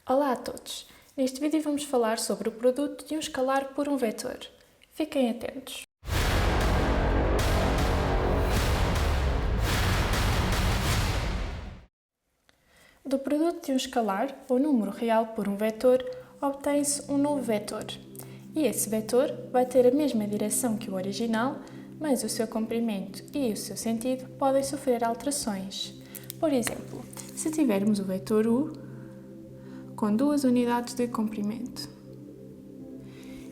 Olá a todos! Neste vídeo vamos falar sobre o produto de um escalar por um vetor. Fiquem atentos! Do produto de um escalar, ou número real por um vetor, obtém-se um novo vetor. E esse vetor vai ter a mesma direção que o original, mas o seu comprimento e o seu sentido podem sofrer alterações. Por exemplo, se tivermos o vetor u com 2 unidades de comprimento.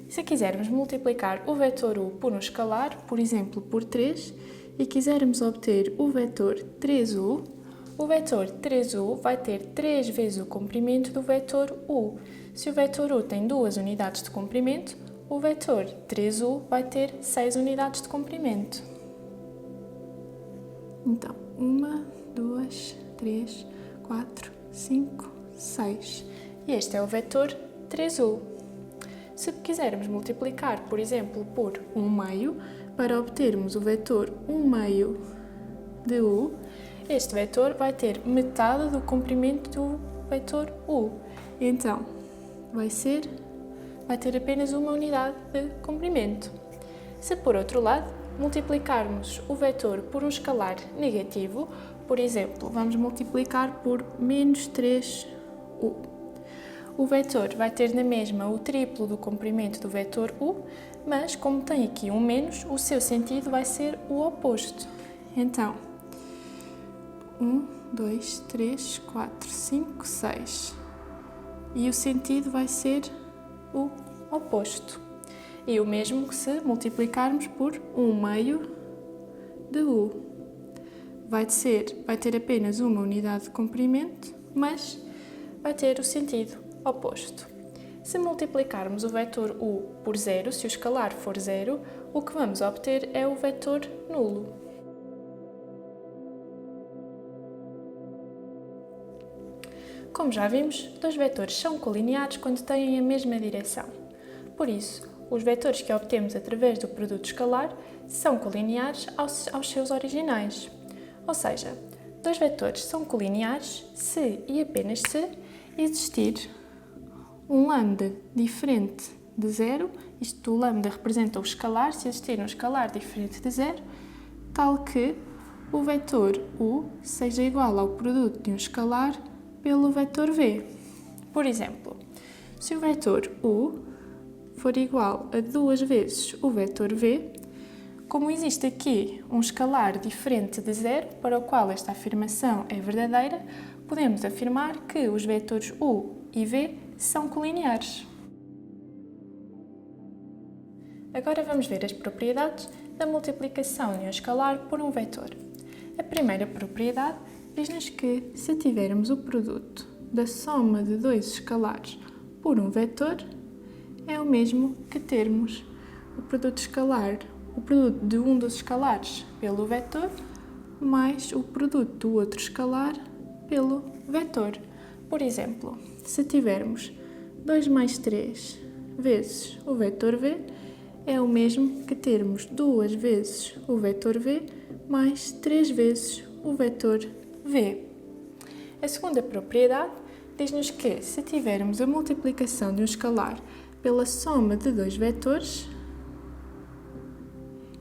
Se quisermos multiplicar o vetor u por um escalar, por exemplo, por 3, e quisermos obter o vetor 3u, o vetor 3u vai ter 3 vezes o comprimento do vetor u. Se o vetor u tem 2 unidades de comprimento, o vetor 3u vai ter 6 unidades de comprimento. Então, 1, 2, 3, 4, 5, 6. E este é o vetor 3u. Se quisermos multiplicar, por exemplo, por 1 meio, para obtermos o vetor 1 meio de u, este vetor vai ter metade do comprimento do vetor u. Então, vai ter apenas uma unidade de comprimento. Se, por outro lado, multiplicarmos o vetor por um escalar negativo, por exemplo, vamos multiplicar por menos 3u. O vetor vai ter na mesma o triplo do comprimento do vetor u, mas como tem aqui um menos, o seu sentido vai ser o oposto. Então, 1, 2, 3, 4, 5, 6. E o sentido vai ser o oposto. E o mesmo que se multiplicarmos por 1 meio de u. Vai ter apenas uma unidade de comprimento, mas vai ter o sentido oposto. Se multiplicarmos o vetor u por 0, se o escalar for 0, o que vamos obter é o vetor nulo. Como já vimos, dois vetores são colineares quando têm a mesma direção. Por isso, os vetores que obtemos através do produto escalar são colineares aos seus originais. Ou seja, dois vetores são colineares se e apenas se existir um lambda diferente de 0, isto o lambda representa o escalar, se existir um escalar diferente de 0, tal que o vetor u seja igual ao produto de um escalar pelo vetor v. Por exemplo, se o vetor u for igual a 2 vezes o vetor v, como existe aqui um escalar diferente de 0, para o qual esta afirmação é verdadeira, podemos afirmar que os vetores u e v são colineares. Agora vamos ver as propriedades da multiplicação de um escalar por um vetor. A primeira propriedade diz-nos que, se tivermos o produto da soma de dois escalares por um vetor, é o mesmo que termos o produto de um dos escalares pelo vetor, mais o produto do outro escalar pelo vetor. Por exemplo, se tivermos 2 mais 3 vezes o vetor v, é o mesmo que termos 2 vezes o vetor v mais 3 vezes o vetor v. A segunda propriedade diz-nos que, se tivermos a multiplicação de um escalar pela soma de dois vetores,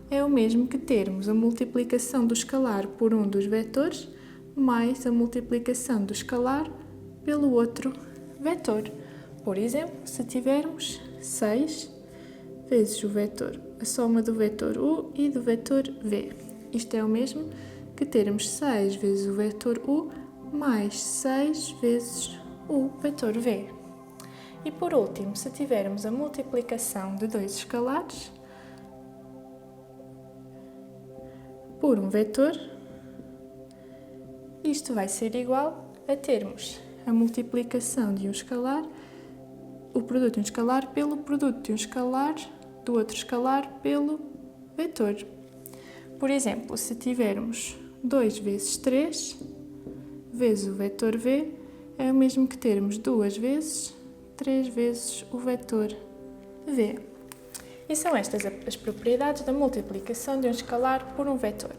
é o mesmo que termos a multiplicação do escalar por um dos vetores mais a multiplicação do escalar pelo outro vetor. Por exemplo, se tivermos 6 vezes o vetor, a soma do vetor u e do vetor v. Isto é o mesmo que termos 6 vezes o vetor u mais 6 vezes o vetor v. E por último, se tivermos a multiplicação de dois escalares por um vetor, isto vai ser igual a termos a multiplicação de um escalar, o produto de um escalar pelo produto de um escalar do outro escalar pelo vetor. Por exemplo, se tivermos 2 vezes 3 vezes o vetor v, é o mesmo que termos 2 vezes 3 vezes o vetor v. E são estas as propriedades da multiplicação de um escalar por um vetor.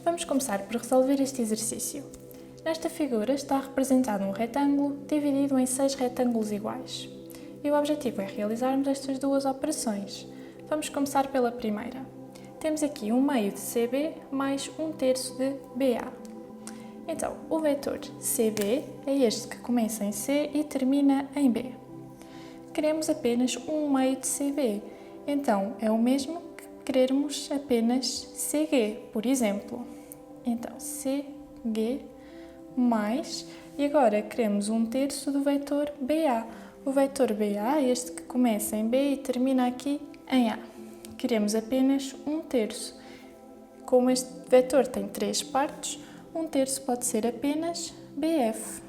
Vamos Vamos começar por resolver este exercício. Nesta figura está representado um retângulo dividido em 6 retângulos iguais. E o objetivo é realizarmos estas duas operações. Vamos começar pela primeira. Temos aqui 1/2 de CB mais 1/3 de BA. Então, o vetor CB é este que começa em C e termina em B. Queremos apenas 1/2 de CB, então é o mesmo que querermos apenas CG, por exemplo. Então, CG mais, e agora queremos 1/3 do vetor BA. O vetor BA é este que começa em B e termina aqui em A. Queremos apenas 1/3. Como este vetor tem 3 partes, 1/3 pode ser apenas BF.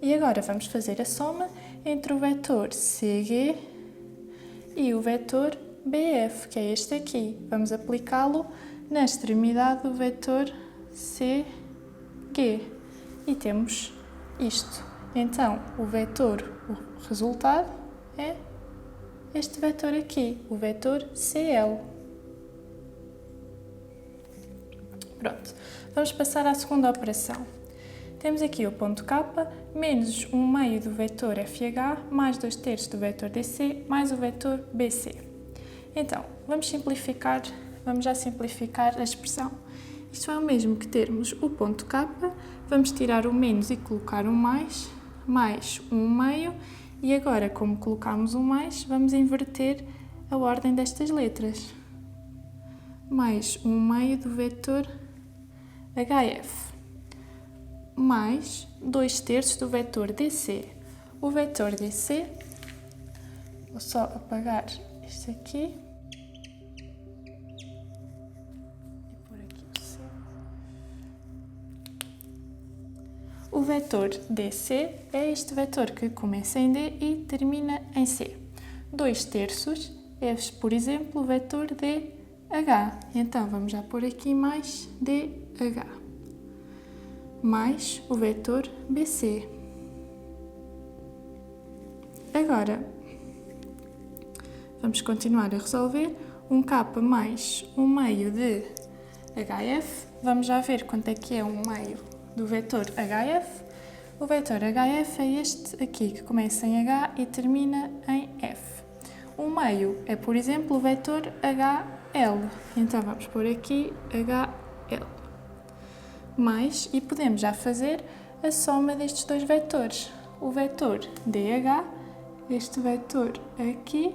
E agora vamos fazer a soma entre o vetor CG e o vetor BF, que é este aqui. Vamos aplicá-lo na extremidade do vetor CG. E temos isto. Então, o resultado é este vetor aqui, o vetor CL. Pronto, vamos passar à segunda operação. Temos aqui o ponto K menos 1/2 do vetor FH mais 2/3 do vetor DC mais o vetor BC. Então, vamos já simplificar a expressão. Isto é o mesmo que termos o ponto K, vamos tirar o menos e colocar um mais 1/2, e agora, como colocamos um mais, vamos inverter a ordem destas letras. Mais 1/2 do vetor HF mais 2/3 do vetor DC. O vetor DC, vou só apagar isto aqui e pôr aqui o C. O vetor DC é este vetor que começa em D e termina em C. 2/3 é, por exemplo, o vetor DH. Então, vamos já pôr aqui mais DH. Mais o vetor BC. Agora, vamos continuar a resolver. 1K mais 1/2 de HF. Vamos já ver quanto é que é 1/2 do vetor HF. O vetor HF é este aqui, que começa em H e termina em F. 1/2 é, por exemplo, o vetor HL. Então, vamos pôr aqui HL. Mais, e podemos já fazer a soma destes dois vetores. O vetor DH, este vetor aqui,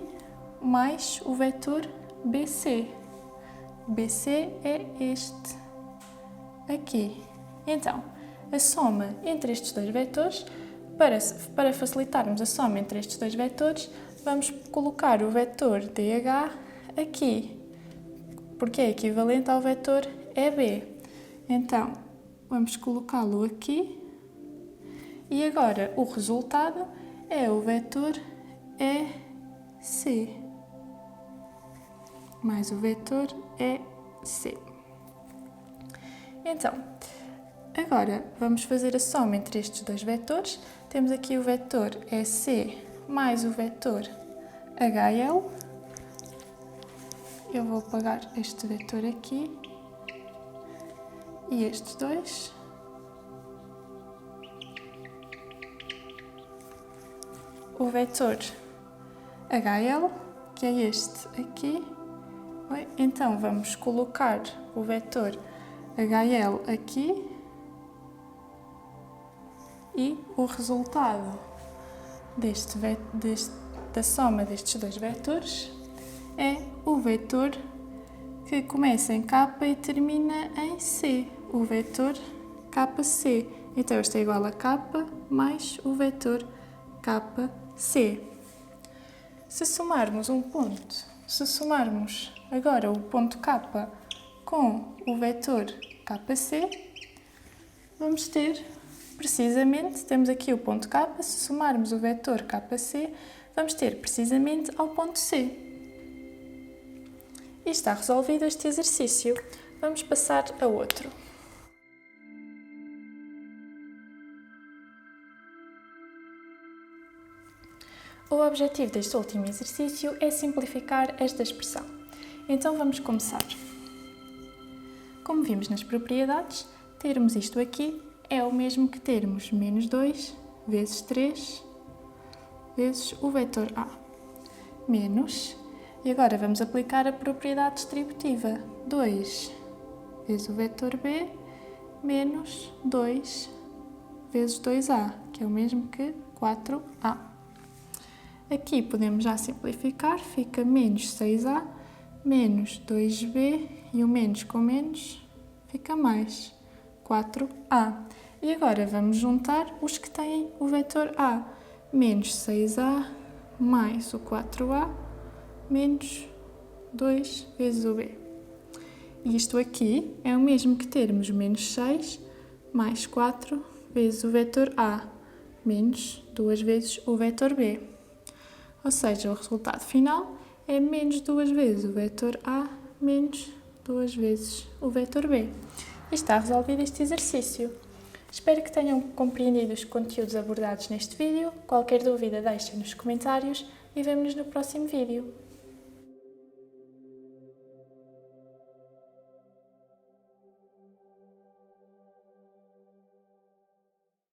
mais o vetor BC. BC é este aqui. Então, a soma entre estes dois vetores, para facilitarmos a soma entre estes dois vetores, vamos colocar o vetor DH aqui, porque é equivalente ao vetor EB. Então, vamos colocá-lo aqui, e agora o resultado é o vetor EC, mais o vetor EC. Então, agora vamos fazer a soma entre estes dois vetores. Temos aqui o vetor EC mais o vetor HL. Eu vou apagar este vetor aqui. E estes dois. O vetor HL, que é este aqui. Então, vamos colocar o vetor HL aqui. E o resultado da soma destes dois vetores é o vetor que começa em K e termina em C, o vetor KC. Então, isto é igual a K mais o vetor KC. Se somarmos agora o ponto K com o vetor KC, vamos ter, precisamente, temos aqui o ponto K, se somarmos o vetor KC, vamos ter precisamente ao ponto C. E está resolvido este exercício. Vamos passar a outro. O objetivo deste último exercício é simplificar esta expressão. Então vamos começar. Como vimos nas propriedades, termos isto aqui é o mesmo que termos menos 2 vezes 3 vezes o vetor A. Menos, e agora vamos aplicar a propriedade distributiva. 2 vezes o vetor B menos 2 vezes 2A, que é o mesmo que 4A. Aqui podemos já simplificar, fica menos 6A menos 2B e o menos com menos fica mais 4A. E agora vamos juntar os que têm o vetor A. Menos 6A mais o 4A menos 2 vezes o B. E isto aqui é o mesmo que termos menos 6 mais 4 vezes o vetor A menos 2 vezes o vetor B. Ou seja, o resultado final é menos 2 vezes o vetor A menos 2 vezes o vetor B. E está resolvido este exercício. Espero que tenham compreendido os conteúdos abordados neste vídeo. Qualquer dúvida deixem nos comentários e vemo-nos no próximo vídeo.